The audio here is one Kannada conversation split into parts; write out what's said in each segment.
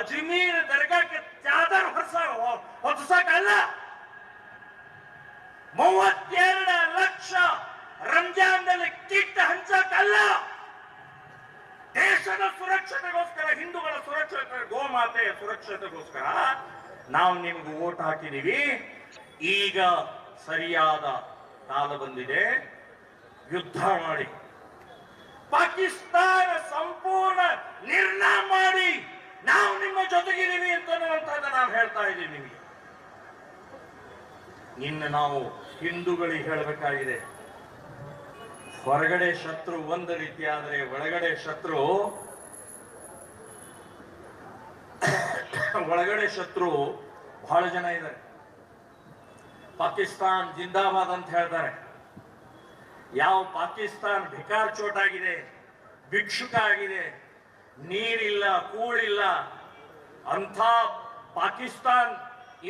ಅಜ್ಮೀರ್ ದರ್ಗಾಕ್ಕೆ ಚಾದರ್ ಹೊಸಕಲ್ಲ. 32 ಲಕ್ಷ ರಂಜಾನ್ನಲ್ಲಿ ಕಿಟ್ ಹಂಚಕಲ್ಲ. ದೇಶದ ಸುರಕ್ಷತೆಗೋಸ್ಕರ, ಹಿಂದೂಗಳ ಸುರಕ್ಷತೆ, ಗೋಮಾತೆಯ ಸುರಕ್ಷತೆಗೋಸ್ಕರ ನಾವು ನಿಮ್ಗೆ ವೋಟ್ ಹಾಕಿದೀವಿ. ಈಗ ಸರಿಯಾದ ಕಾಲ ಬಂದಿದೆ, ಯುದ್ಧ ಮಾಡಿ ಪಾಕಿಸ್ತಾನ ಸಂಪೂರ್ಣ ನಿರ್ನಾಮ ಮಾಡಿ ನಾವು ನಿಮ್ಮ ಜೊತೆಗಿದ್ದೀವಿ ಅಂತನ್ನುವಂಥದ್ದು ನಾವು ಹೇಳ್ತಾ ಇದ್ದೀವಿ ನಿಮಗೆ. ಇನ್ನು ನಾವು ಹಿಂದೂಗಳಿಗೆ ಹೇಳಬೇಕಾಗಿದೆ, ಹೊರಗಡೆ ಶತ್ರು ಒಂದು ರೀತಿ ಆದರೆ ಒಳಗಡೆ ಶತ್ರು ಬಹಳ ಜನ ಇದ್ದಾರೆ. ಪಾಕಿಸ್ತಾನ್ ಜಿಂದಾಬಾದ್ ಅಂತ ಹೇಳ್ತಾರೆ. ಯಾವ ಪಾಕಿಸ್ತಾನ್ ಭಿಕಾರ್ ಚೋಟಾಗಿದೆ, ಭಿಕ್ಷುಕ ಆಗಿದೆ, ನೀರಿಲ್ಲ, ಕೂಳಿಲ್ಲ ಅಂಥ ಪಾಕಿಸ್ತಾನ್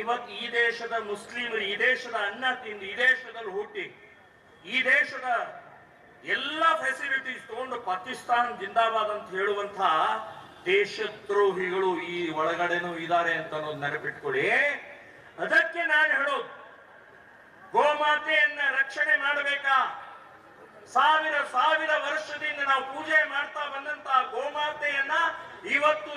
ಇವತ್ತು ಈ ದೇಶದ ಮುಸ್ಲಿಮರು, ಈ ದೇಶದ ಅನ್ನ ತಿಂದು, ಈ ದೇಶದಲ್ಲಿ ಹುಟ್ಟಿ, ಈ ದೇಶದ ಎಲ್ಲ ಫೆಸಿಲಿಟೀಸ್ ತಗೊಂಡು ಪಾಕಿಸ್ತಾನ್ ಜಿಂದಾಬಾದ್ ಅಂತ ಹೇಳುವಂತ ದೇಶದ್ರೋಹಿಗಳು ಈ ಒಳಗಡೆನೂ ಇದ್ದಾರೆ ಅಂತ ಅನ್ನೋದು ನೆನಪಿಟ್ಕೊಳ್ಳಿ. ಅದಕ್ಕೆ ನಾನು ಹೇಳೋದು, ಗೋಮಾತೆಯನ್ನ ರಕ್ಷಣೆ ಮಾಡಬೇಕಾ? ಸಾವಿರ ವರ್ಷದಿಂದ ನಾವು ಪೂಜೆ ಮಾಡ್ತಾ ಬಂದಂತ ಗೋಮಾತೆಯನ್ನ ಇವತ್ತು